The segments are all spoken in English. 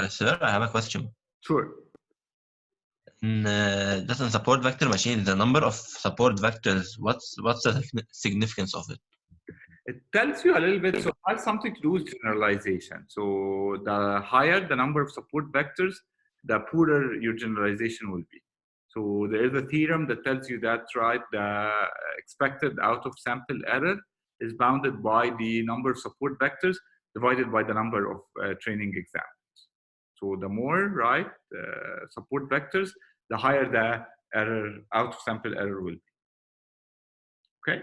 Sir, I have a question. Sure. Doesn't support vector machine, the number of support vectors, what's the significance of it? It tells you a little bit, so it has something to do with generalization. So the higher the number of support vectors, the poorer your generalization will be. So there is a theorem that tells you that, right, the expected out of sample error is bounded by the number of support vectors divided by the number of training examples. So the more, right, support vectors, the higher the error, out of sample error will be. Okay?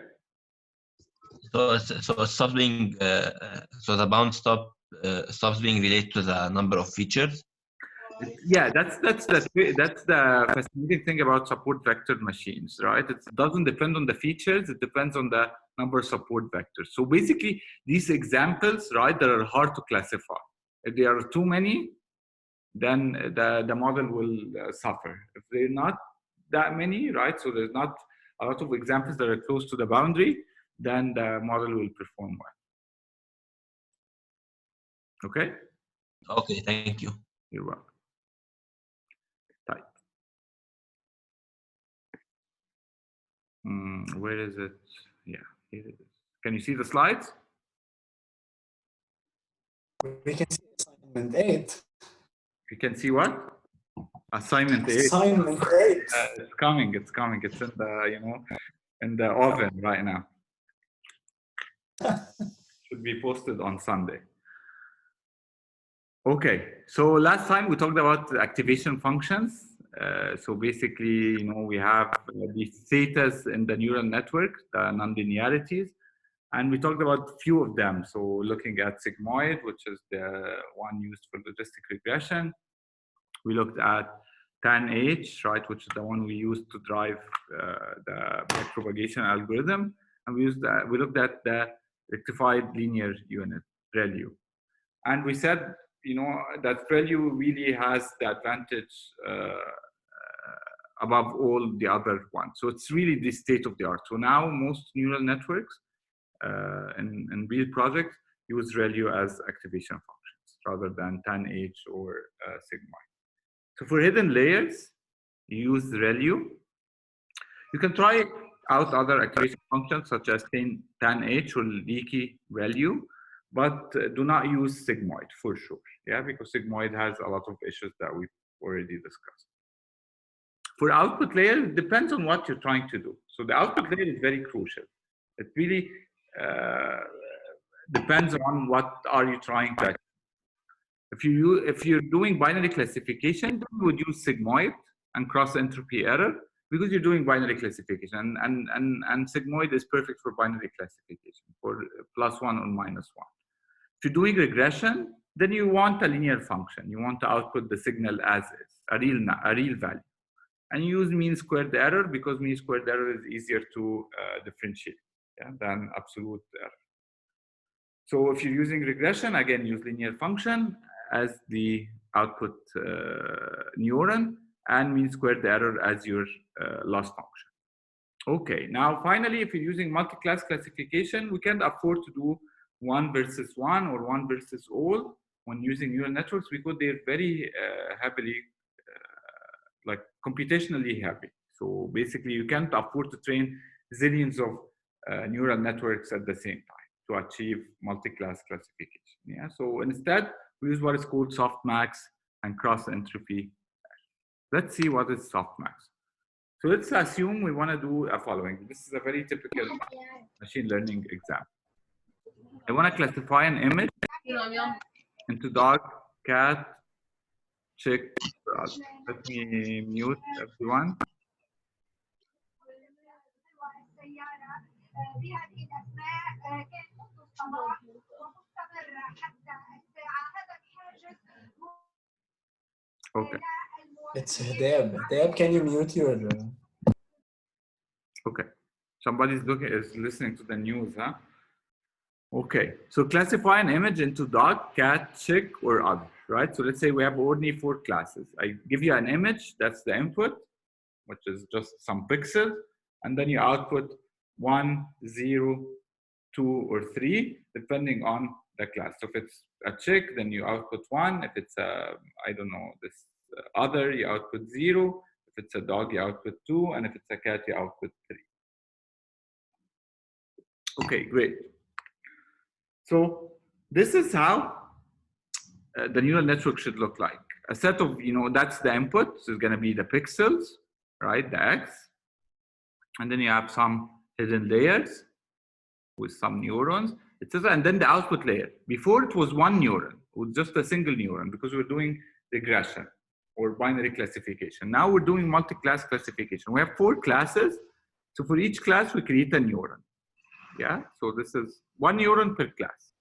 So it stops being, so the bound stops being related to the number of features? Yeah, that's the fascinating thing about support vector machines, right? It doesn't depend on the features, it depends on the number of support vectors. So basically, these examples, right, that are hard to classify. If there are too many, then the model will suffer. If they're not that many, right, so there's not a lot of examples that are close to the boundary, then the model will perform well. Okay? Okay, thank you. You're welcome. Type. Where is it? Yeah, here it is. Can you see the slides? We can see assignment 8. You can see what? Assignment 8. Assignment 8. It's coming. It's coming. It's in the in the oven right now. Should be posted on Sunday. Okay. So last time we talked about activation functions. So basically, we have the thetas in the neural network, the nonlinearities, and we talked about a few of them. So looking at sigmoid, which is the one used for logistic regression. We looked at TANH, right, which is the one we used to drive the backpropagation algorithm, and we looked at the rectified linear unit, ReLU, and we said, that ReLU really has the advantage above all the other ones. So it's really the state of the art. So now most neural networks in real projects use ReLU as activation functions rather than TANH or sigmoid. So for hidden layers, you use ReLU. You can try out other activation functions such as TANH or leaky ReLU, but do not use sigmoid for sure. Yeah, because sigmoid has a lot of issues that we've already discussed. For output layer, it depends on what you're trying to do. So the output layer is very crucial. It really depends on what are you trying to achieve. If you're doing binary classification, then you would use sigmoid and cross entropy error because you're doing binary classification, and sigmoid is perfect for binary classification for +1 or -1. If you're doing regression, then you want a linear function. You want to output the signal as is, a real value, and you use mean squared error because mean squared error is easier to differentiate than absolute error. So if you're using regression, again, use linear function as the output neuron and mean squared error as your loss function. Okay, now finally, if you're using multi-class classification, we can't afford to do 1 versus 1 or 1 versus all when using neural networks because they're very heavily, like computationally heavy. So basically, you can't afford to train zillions of neural networks at the same time to achieve multi-class classification. Yeah. So instead, we use what is called softmax and cross entropy. Let's see what is softmax. So let's assume we want to do a following. This is a very typical machine learning example. I want to classify an image into dog, cat, chick. Let me mute everyone. Okay. It's Hadab. Hadab, can you mute your? Okay. Somebody's listening to the news, huh? Okay. So classify an image into dog, cat, chick, or other, right? So let's say we have only 4 classes. I give you an image, that's the input, which is just some pixels, and then you output 1, 0, 2, or 3, depending on the class. So if it's a chick, then you output 1. If it's a, I don't know, this other, you output 0. If it's a dog, you output 2. And if it's a cat, you output 3. Okay, great. So this is how the neural network should look like. A set of, that's the input. So it's going to be the pixels, right, the X. And then you have some hidden layers with some neurons, etc. And then the output layer. Before it was one neuron, with just a single neuron, because we're doing regression or binary classification. Now we're doing multi-class classification. We have 4 classes. So for each class, we create a neuron. Yeah, so this is 1 neuron per class.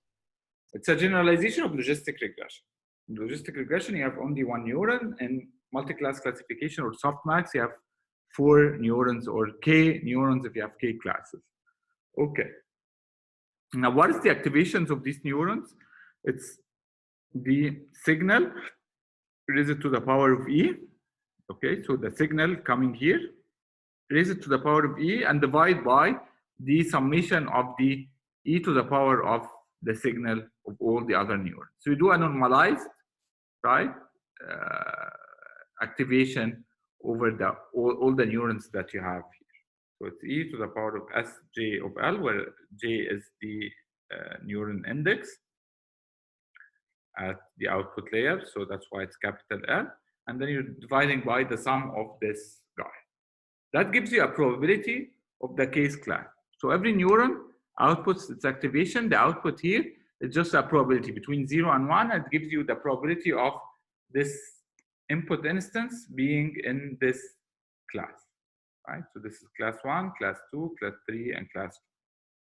It's a generalization of logistic regression. In logistic regression, you have only 1 neuron. In multi-class classification or softmax, you have 4 neurons or k neurons if you have k classes. Okay. Now, what is the activations of these neurons? It's the signal raised to the power of e. Okay, so the signal coming here, raise it to the power of e and divide by the summation of the e to the power of the signal of all the other neurons. So you do a normalized, right, activation over the all the neurons that you have here. So it's e to the power of sj of l, where j is the neuron index at the output layer. So that's why it's capital L. And then you're dividing by the sum of this guy. That gives you a probability of the case class. So every neuron outputs its activation. The output here is just a probability between 0 and 1. It gives you the probability of this input instance being in this class, right? So this is class 1, class 2, class 3, and class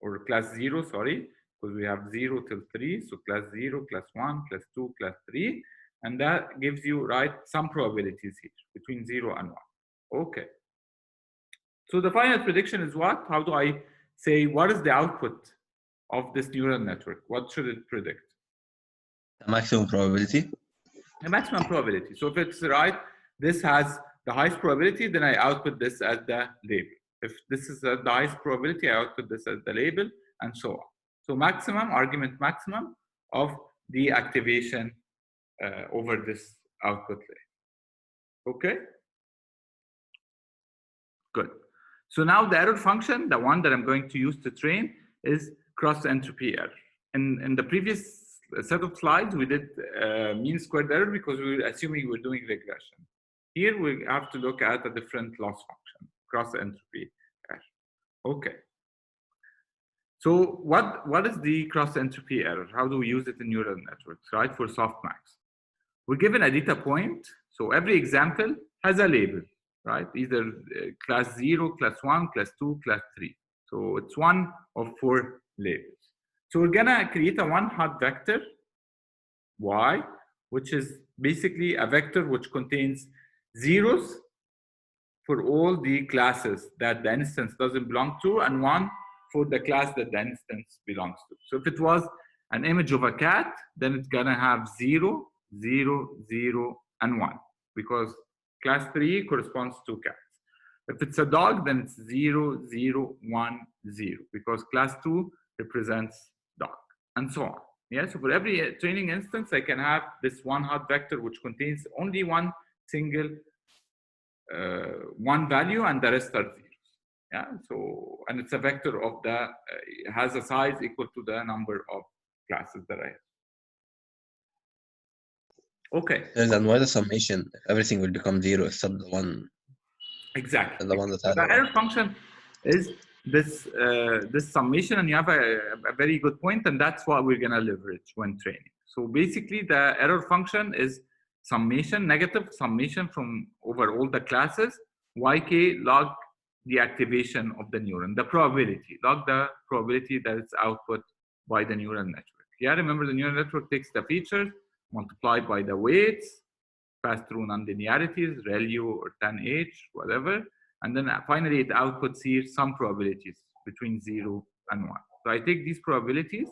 4, or class 0, sorry, because we have 0 till 3. So class 0, class 1, class 2, class 3. And that gives you, right, some probabilities here between 0 and 1. Okay. So the final prediction is what? How do I say what is the output of this neural network? What should it predict? The maximum probability. The maximum probability. So if it's right, this has the highest probability, then I output this as the label. If this is the highest probability, I output this as the label, and so on. So maximum, argument maximum of the activation over this output layer. Okay? Good. So now the error function, the one that I'm going to use to train, is cross-entropy error. In the previous set of slides, we did mean squared error because we were assuming we're doing regression. Here we have to look at a different loss function, cross-entropy error. Okay. So what is the cross-entropy error? How do we use it in neural networks, right, for softmax? We're given a data point. So every example has a label, right? Either class 0, class 1, class 2, class 3. So it's one of 4 labels. So we're gonna create a one-hot vector, y, which is basically a vector which contains zeros for all the classes that the instance doesn't belong to, and 1 for the class that the instance belongs to. So if it was an image of a cat, then it's gonna have 0, 0, 0, and 1, because class 3 corresponds to cats. If it's a dog, then it's 0, 0, 1, 0, because class 2 represents dog, and so on. Yeah, so for every training instance, I can have this one-hot vector which contains only one single one value, and the rest are zeros. Yeah, so, and it's a vector of the, has a size equal to the number of classes that I have. Okay. And why the summation? Everything will become 0 except the one. Exactly. The one that has the error function is this this summation, and you have a very good point, and that's what we're gonna leverage when training. So basically, the error function is summation, negative summation from over all the classes, yk log the activation of the neuron, the probability, log the probability that it's output by the neural network. Yeah, remember the neural network takes the features multiplied by the weights, pass through nonlinearities, ReLU or TANH, whatever, and then finally it outputs here some probabilities between 0 and 1. So I take these probabilities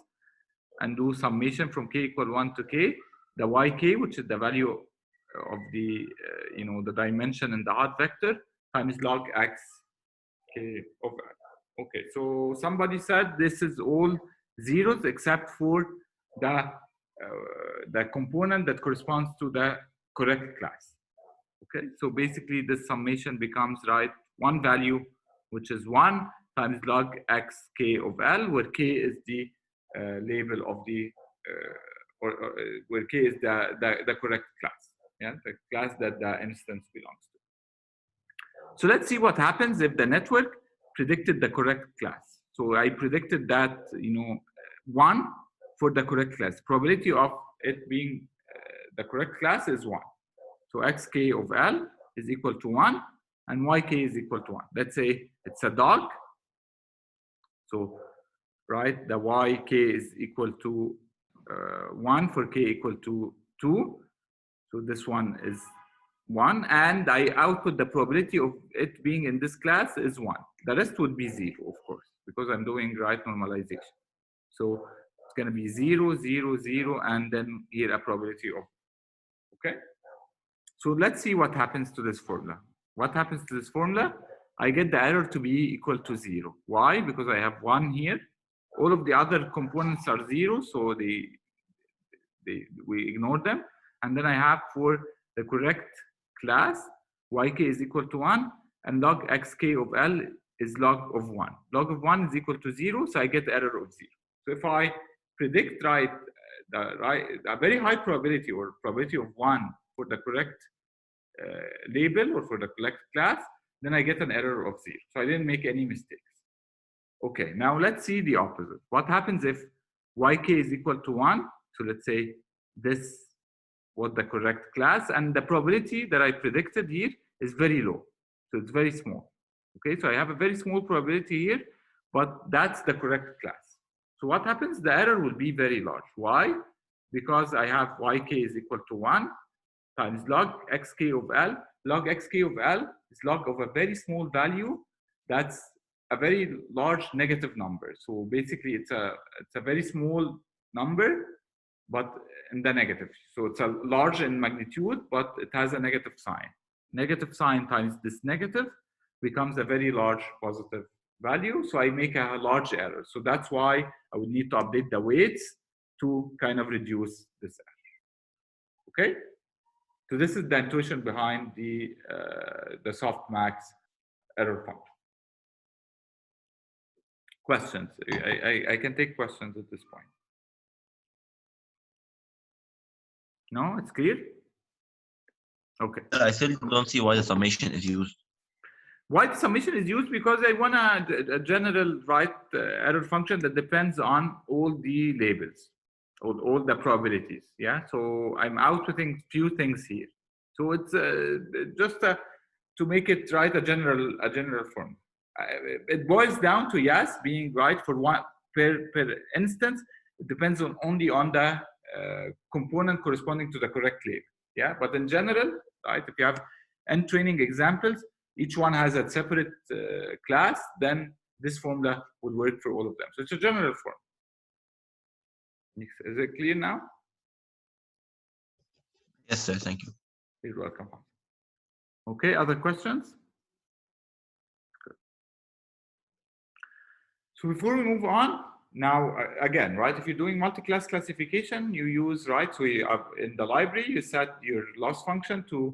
and do summation from k equal 1 to k, the yk, which is the value of the the dimension in the hot vector, times log x k of x. Okay, so somebody said this is all zeros except for the component that corresponds to the correct class. Okay, so basically this summation becomes, right, one value, which is 1 times log x k of L, where k is the label of the, where k is the correct class, yeah, the class that the instance belongs to. So let's see what happens if the network predicted the correct class. So I predicted that, 1 for the correct class. Probability of it being the correct class is 1. So xk of L is equal to 1 and yk is equal to 1. Let's say it's a dog. So, right, the yk is equal to 1 for k equal to 2. So this one is 1, and I output the probability of it being in this class is 1. The rest would be 0, of course, because I'm doing right normalization. So it's going to be 0, 0, 0, and then here a probability of, okay? So let's see what happens to this formula. What happens to this formula? I get the error to be equal to 0. Why? Because I have 1 here. All of the other components are 0, so we ignore them. And then I have for the correct class, yk is equal to 1, and log xk of L is log of 1. Log of 1 is equal to 0, so I get the error of 0. So if I predict a very high probability or probability of 1 for the correct label or for the correct class, then I get an error of 0. So I didn't make any mistakes. Okay, now let's see the opposite. What happens if yk is equal to 1? So let's say this was the correct class, and the probability that I predicted here is very low. So it's very small. Okay, so I have a very small probability here, but that's the correct class. So what happens? The error will be very large. Why? Because I have yk is equal to 1 times log xk of L. Log xk of L is log of a very small value. That's a very large negative number. So basically it's a very small number, but in the negative. So it's a large in magnitude, but it has a negative sign. Negative sign times this negative becomes a very large positive value. So I make a large error. So that's why I would need to update the weights to kind of reduce this error. Okay? So this is the intuition behind the softmax error function. Questions? I can take questions at this point. No, it's clear? Okay. I still don't see why the summation is used. Why the summation is used? Because I want a general error function that depends on all the labels, all the probabilities. Yeah. So I'm outputting few things here. So it's just to make it a general form. It boils down to yes, being right for one per instance. It depends only on the component corresponding to the correct label. Yeah, but in general, right, if you have n training examples, each one has a separate class, then this formula will work for all of them. So it's a general form. Is it clear now? Yes, sir. Thank you. You're welcome. Okay, other questions? Good. So before we move on, now again, right, if you're doing multi-class classification, you use, right, so you have, in the library, you set your loss function to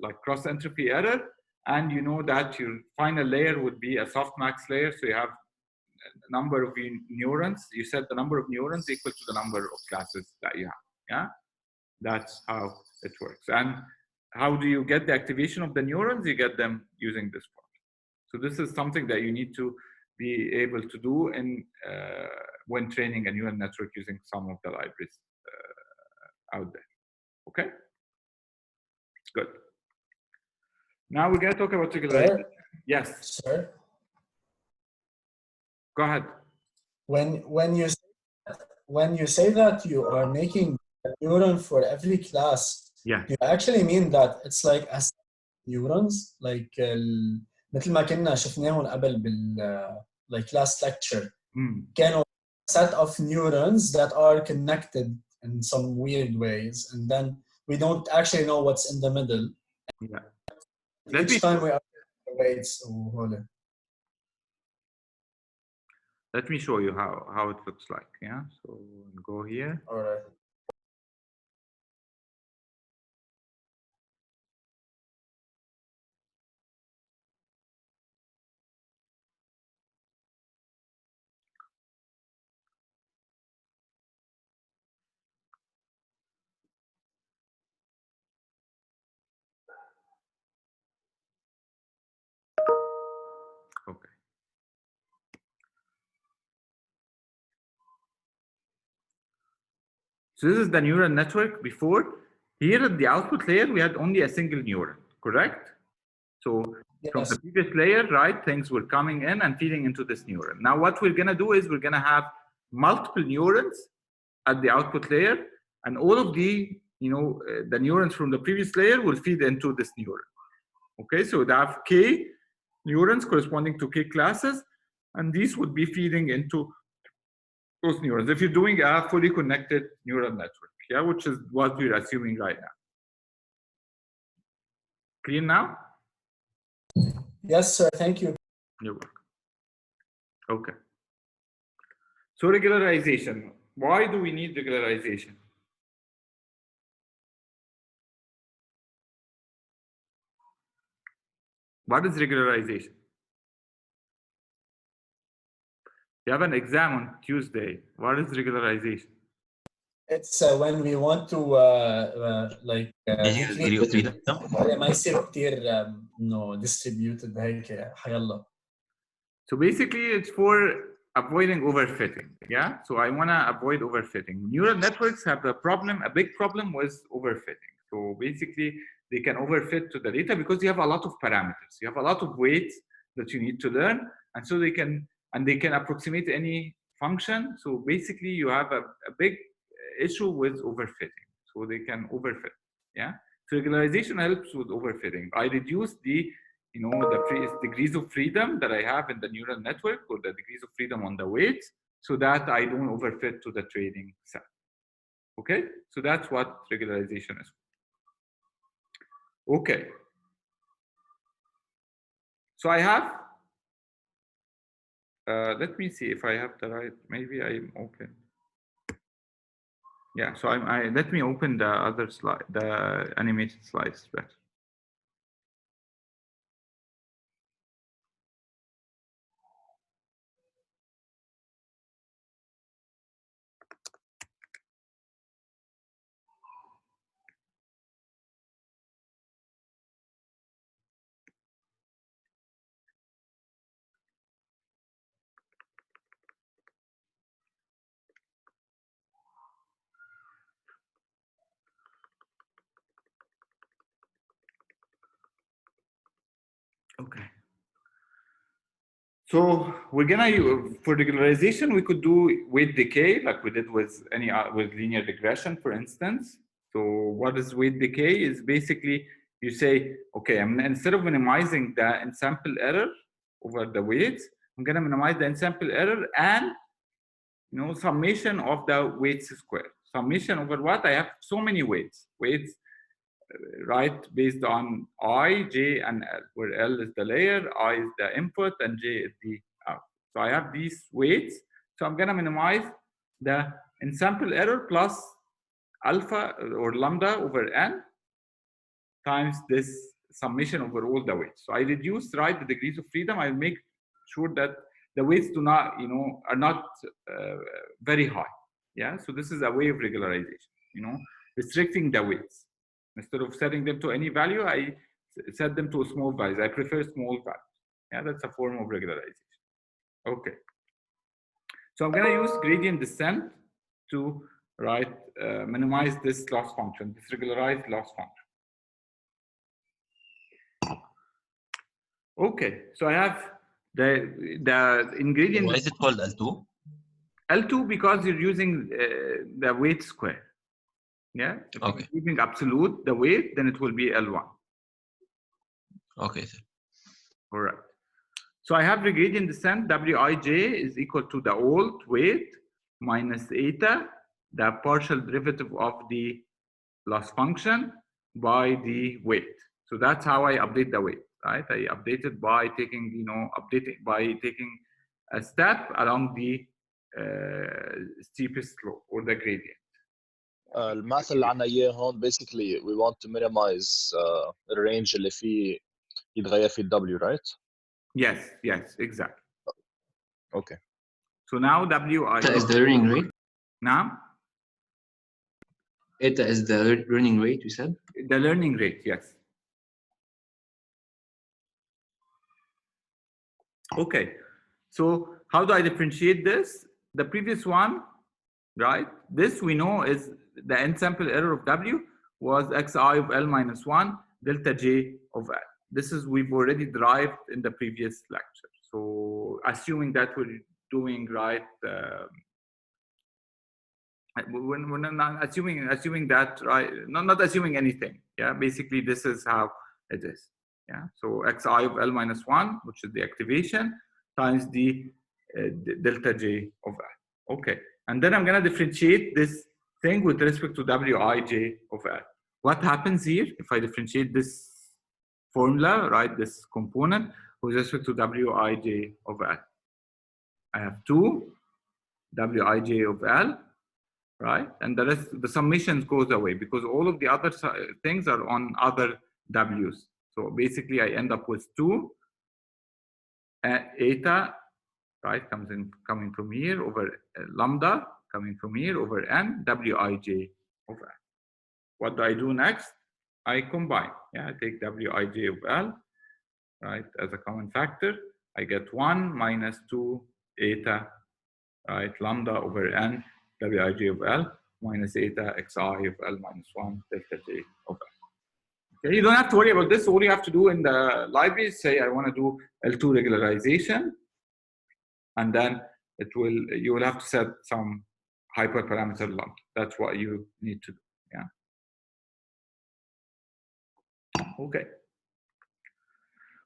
like cross entropy error, and you know that your final layer would be a softmax layer, so you have a number of neurons. You set the number of neurons equal to the number of classes that you have. Yeah, that's how it works. And how do you get the activation of the neurons? You get them using this formula. So this is something that you need to be able to do in when training a neural network using some of the libraries out there. Okay. Good. Now we're going to talk about regularization. Yes. Sir, go ahead. When you say that you are making a neuron for every class, yeah, you actually mean that it's like a neurons, like مثل ما كنا شفناهم قبل بال like last lecture. كانوا set of neurons that are connected in some weird ways, and then we don't actually know what's in the middle. Yeah. Each time we update the weights. Let me show you how it looks like. Yeah, so go here. All right. Okay. So this is the neural network before. Here at the output layer, we had only a single neuron, correct? So from the previous layer, right, things were coming in and feeding into this neuron. Now what we're gonna do is we're gonna have multiple neurons at the output layer, and all of the, the neurons from the previous layer will feed into this neuron. Okay, so they have K neurons corresponding to K classes, and these would be feeding into those neurons if you're doing a fully connected neural network, yeah, which is what we're assuming right now. Clear now? Yes, sir. Thank you. You're welcome. Okay. So regularization. Why do we need regularization? What is regularization? You have an exam on Tuesday. What is regularization? It's when we want to like degree of freedom. ما يصير كثير انه distributed هيك حيلا. So basically it's for avoiding overfitting. Yeah. So I want to avoid overfitting. Neural networks have a problem, a big problem with overfitting. So basically they can overfit to the data because you have a lot of parameters. You have a lot of weights that you need to learn, and so they can approximate any function. So basically you have a big issue with overfitting. So they can overfit. Yeah. So regularization helps with overfitting. I reduce the the degrees of freedom that I have in the neural network, or the degrees of freedom on the weights, so that I don't overfit to the training set. Okay, so that's what regularization is. Okay, so I have, let me see if I have the right, maybe I'm open. Yeah, so let me open the other slide, the animated slides better. Okay. So we're gonna use, for regularization, we could do weight decay like we did with with linear regression, for instance. So what is weight decay? Is basically you say, okay, instead of minimizing the ensample error over the weights, I'm gonna minimize the ensample error and summation of the weights squared. Summation over what? I have so many weights. Right, based on I, J, and L, where L is the layer, I is the input, and J is the output. So I have these weights. So I'm going to minimize the ensample error plus alpha or lambda over n times this summation over all the weights. So I reduce, right, the degrees of freedom. I make sure that the weights do not, are not very high. Yeah. So this is a way of regularization. Restricting the weights. Instead of setting them to any value, I set them to small values. I prefer small values. Yeah, that's a form of regularization. Okay. So I'm going to use gradient descent to minimize this loss function, this regularized loss function. Okay, so I have the ingredient. Why is it called L2? L2 because you're using the weight square. Yeah. If okay. you're using absolute the weight, then it will be L1. Okay, sir. All right. So I have the gradient descent Wij is equal to the old weight minus eta, the partial derivative of the loss function by the weight. So that's how I update the weight, right? I update it by taking, a step along the steepest slope or the gradient. الماث اللي عنا اياه هون basically we want to minimize the range اللي فيه يتغير فيه W, right? Yes, exactly. Okay. So now WI Eta is the learning rate. now Eta is the learning rate, we said. the learning rate, yes. Okay, so how do I differentiate this? The previous one, right? This we know is the end sample error of W was xi of L minus 1 delta J of L. This is we've already derived in the previous lecture. So assuming that we're doing right, we're not assuming that, right? Not assuming anything. Yeah, basically this is how it is. Yeah, so xi of L minus 1, which is the activation, times the delta J of L. Okay, and then I'm going to differentiate this thing with respect to Wij of L. What happens here if I differentiate this formula, right, this component, with respect to Wij of L? I have 2 Wij of L, right? And the rest, the summation goes away because all of the other things are on other W's. So basically I end up with 2 eta, right, coming from here over lambda coming from here over n Wij of L. What do I do next? I combine. Yeah, I take Wij of L, right, as a common factor. I get 1 minus 2 eta, right, lambda over n Wij of L minus eta xi of L minus 1 delta J of L. Okay, you don't have to worry about this. All you have to do in the library is say I want to do L2 regularization, and then you will have to set some hyperparameter lambda. That's what you need to do. Yeah. Okay.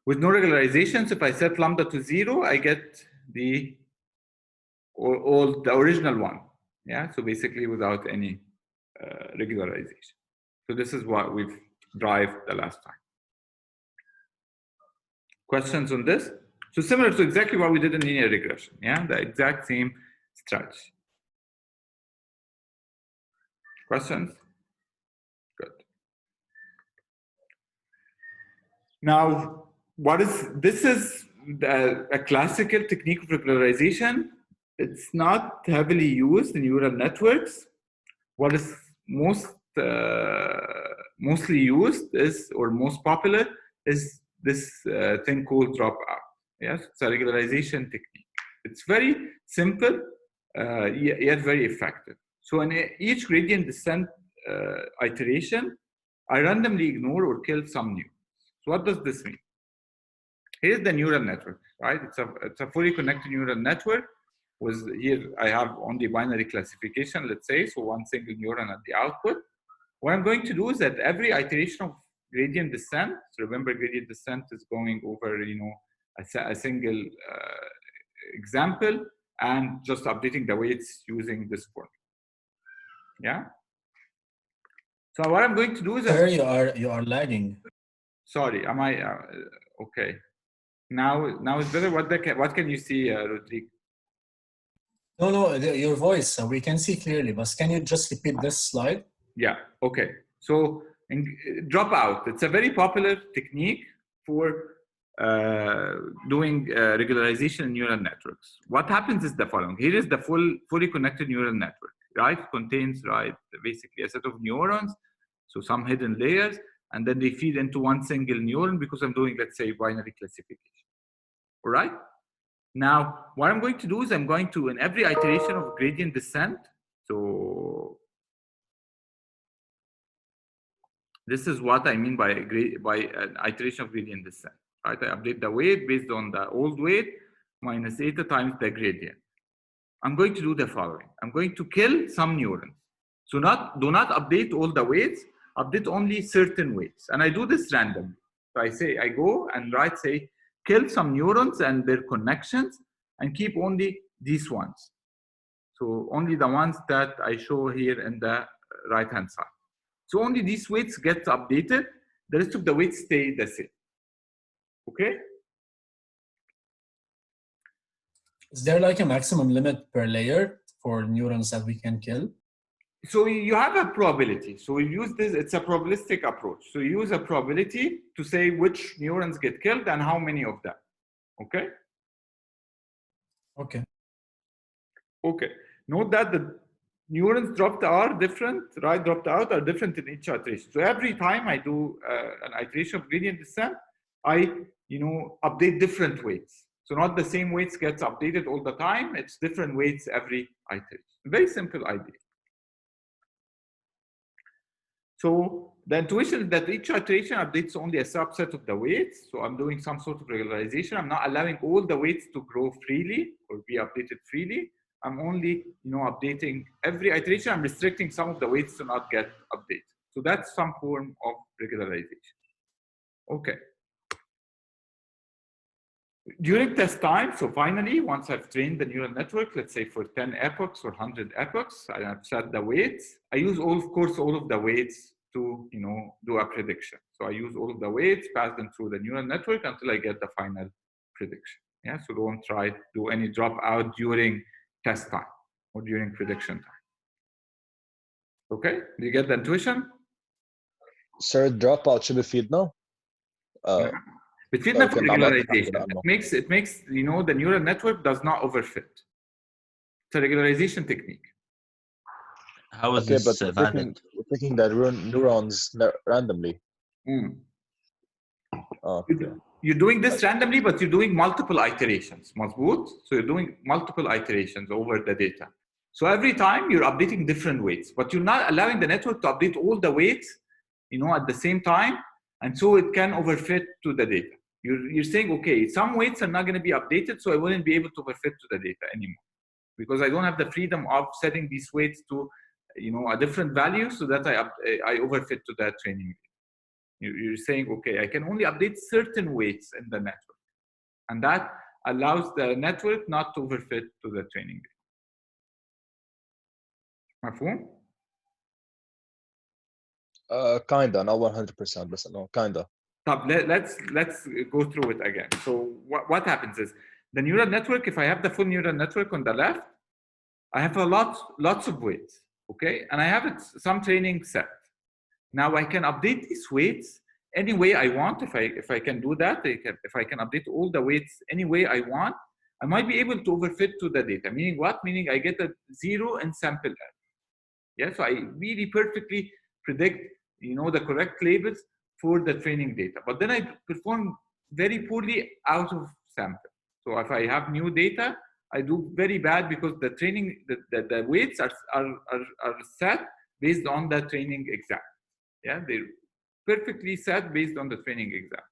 With no regularizations, if I set lambda to 0, I get the original one. Yeah. So basically, without any regularization. So this is what we've derived the last time. Questions on this? So similar to exactly what we did in linear regression. Yeah, the exact same strategy. Questions? Good. Now, this is a classical technique of regularization. It's not heavily used in neural networks. What is mostly used is, or most popular, is this thing called dropout. Yes, it's a regularization technique. It's very simple, yet very effective. So in each gradient descent iteration, I randomly ignore or kill some neurons. So what does this mean? Here's the neural network, right? It's a fully connected neural network. Here I have only binary classification, let's say, so one single neuron at the output. What I'm going to do is that every iteration of gradient descent, so remember gradient descent is going over, you know, a single example and just updating the weights using this formula. Yeah. So what I'm going to do is Sir, you are lagging. Sorry, am I okay? Now it's better. What can you see, Rodrigo? No, your voice we can see clearly, but can you just repeat this slide? Yeah. Okay. So dropout. It's a very popular technique for doing regularization in neural networks. What happens is the following. Here is the fully connected neural network, right? It contains, right, basically a set of neurons, so some hidden layers, and then they feed into one single neuron because I'm doing, let's say, binary classification. All right? Now, what I'm going to do is I'm going to, in every iteration of gradient descent, so this is what I mean by an iteration of gradient descent. Right? I update the weight based on the old weight minus eta times the gradient. I'm going to do the following. I'm going to kill some neurons. So do not update all the weights, update only certain weights. And I do this randomly. So I go and say, kill some neurons and their connections and keep only these ones. So only the ones that I show here in the right-hand side. So only these weights get updated. The rest of the weights stay the same. Okay? Is there like a maximum limit per layer for neurons that we can kill? So you have a probability. So we use this, it's a probabilistic approach. So you use a probability to say which neurons get killed and how many of them. Okay? Okay. Okay. Note that the neurons dropped are different, right? Dropped out are different in each iteration. So every time I do an iteration of gradient descent, I update different weights. So not the same weights gets updated all the time. It's different weights every iteration. Very simple idea. So the intuition is that each iteration updates only a subset of the weights. So I'm doing some sort of regularization. I'm not allowing all the weights to grow freely or be updated freely. I'm only, updating every iteration. I'm restricting some of the weights to not get updated. So that's some form of regularization. Okay. During test time, so finally, once I've trained the neural network, let's say for 10 epochs or 100 epochs, I have set the weights. I use of course, all of the weights to, do a prediction. So I use all of the weights, pass them through the neural network until I get the final prediction. Yeah, so don't try to do any dropout during test time or during prediction time. Okay, do you get the intuition? Sir, dropout should be feed now. بتفيدنا في regularization. It makes the neural network does not overfit. It's a regularization technique. How is this valid? We're picking the neurons randomly. Okay. You're doing this randomly, but you're doing multiple iterations. مظبوط? So you're doing multiple iterations over the data. So every time you're updating different weights, but you're not allowing the network to update all the weights, at the same time, and so it can overfit to the data. You're saying, okay, some weights are not going to be updated, so I wouldn't be able to overfit to the data anymore because I don't have the freedom of setting these weights to, a different value so that I overfit to that training. You're saying, okay, I can only update certain weights in the network, and that allows the network not to overfit to the training data. مفهوم؟ Kinda, not 100%, but no, kinda. Let's go through it again. So what happens is the neural network, if I have the full neural network on the left, I have lots of weights, okay? And I have some training set. Now I can update these weights any way I want. If I can do that, if I can update all the weights any way I want, I might be able to overfit to the data. Meaning what? Meaning I get a 0 in sample error. Yeah, so I really perfectly predict, the correct labels for the training data. But then I perform very poorly out of sample. So if I have new data, I do very bad because the training, the weights are set based on the training exam. Yeah, they're perfectly set based on the training exam.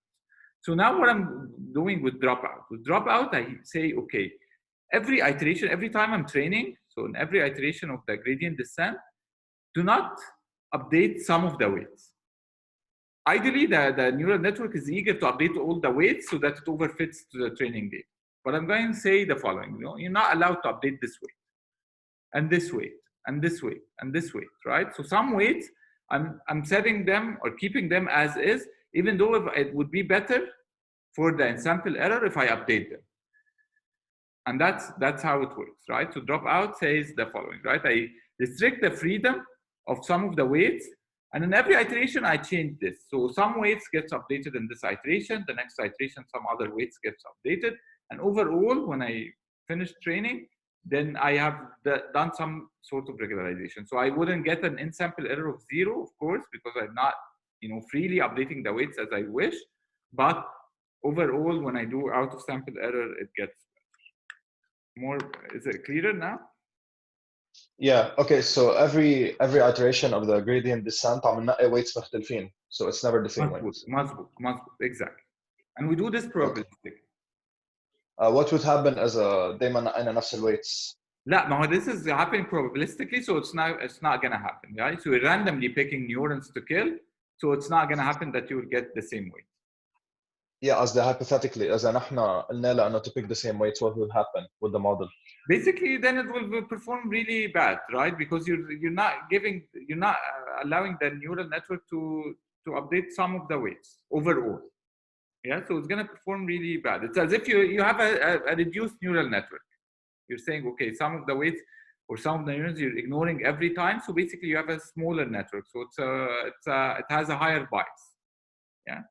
So now what I'm doing with dropout. With dropout, I say, okay, every iteration, every time I'm training, so in every iteration of the gradient descent, do not update some of the weights. Ideally, the neural network is eager to update all the weights so that it overfits to the training data. But I'm going to say the following, you're not allowed to update this weight, and this weight, and this weight, and this weight, right? So some weights, I'm setting them or keeping them as is, even though it would be better for the sample error if I update them. And that's how it works, right? So dropout says the following, right? I restrict the freedom of some of the weights, and in every iteration I change this. So some weights gets updated in this iteration, the next iteration some other weights gets updated, and overall when I finish training, then I have done some sort of regularization. So I wouldn't get an in-sample error of 0, of course, because I'm not freely updating the weights as I wish, but overall when I do out of sample error, it gets more. Is it clearer now? Yeah, okay, so every iteration of the gradient descent عم ننقي weights مختلفين, so it's never the same weights. مظبوط, exactly. And we do this probabilistically. What would happen as دايما نقينا نفس الweights? لا, ما هو this is happening probabilistically, so it's not gonna happen, right? So we're randomly picking neurons to kill, so it's not gonna happen that you will get the same weight. Yeah, قصدي hypothetically إذا نحن قلنا له إنه to pick the same weights, what will happen with the model? Basically, then it will perform really bad, right? Because you're not allowing the neural network to update some of the weights overall. Yeah, so it's gonna perform really bad. It's as if you have a reduced neural network. You're saying, okay, some of the weights or some of the neurons you're ignoring every time. So basically you have a smaller network. So it has a higher bias. Yeah.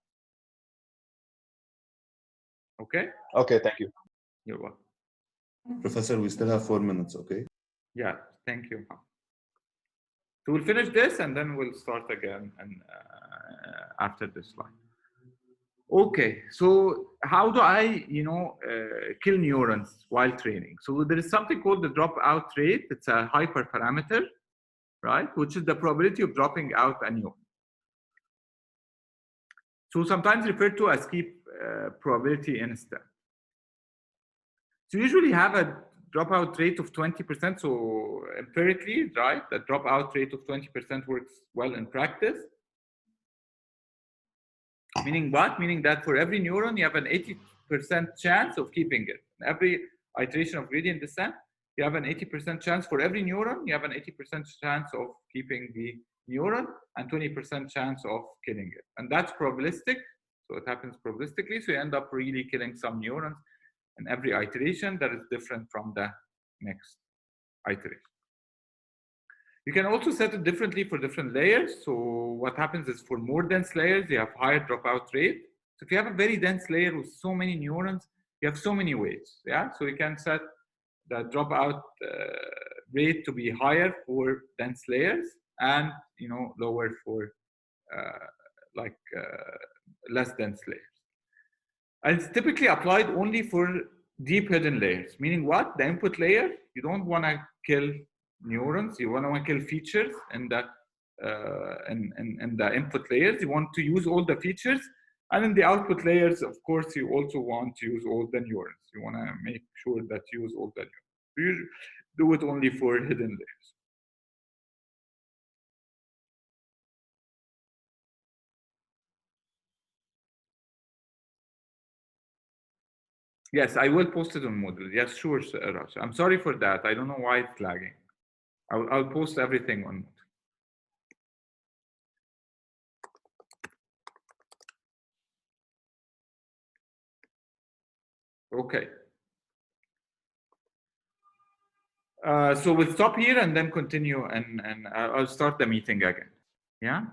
Okay. Okay, thank you. You're welcome. Professor, we still have 4 minutes, okay? Yeah, thank you. So we'll finish this and then we'll start again and after this slide. Okay, so how do I, kill neurons while training? So there is something called the dropout rate. It's a hyperparameter, right? Which is the probability of dropping out a neuron. So sometimes referred to as key probability instant. So usually have a dropout rate of 20%. So empirically, right, the dropout rate of 20% works well in practice. Meaning what? Meaning that for every neuron, you have an 80% chance of keeping it. In every iteration of gradient descent, you have an 80% chance for every neuron, you have an 80% chance of keeping the neuron and 20% chance of killing it. And that's probabilistic. So it happens probabilistically. So you end up really killing some neurons in every iteration that is different from the next iteration. You can also set it differently for different layers. So what happens is for more dense layers, you have higher dropout rate. So if you have a very dense layer with so many neurons, you have so many ways. Yeah. So you can set the dropout rate to be higher for dense layers and lower for less dense layers. And it's typically applied only for deep hidden layers. Meaning what? The input layer, you don't want to kill neurons, you want to kill features in the input layers. You want to use all the features, and in the output layers, of course, you also want to use all the neurons. You want to make sure that you use all the neurons. You do it only for hidden layers. Yes, I will post it on Moodle. Yes, sure, Raj. I'm sorry for that. I don't know why it's lagging. I'll post everything on Moodle. Okay. So we'll stop here and then continue, and I'll start the meeting again. Yeah.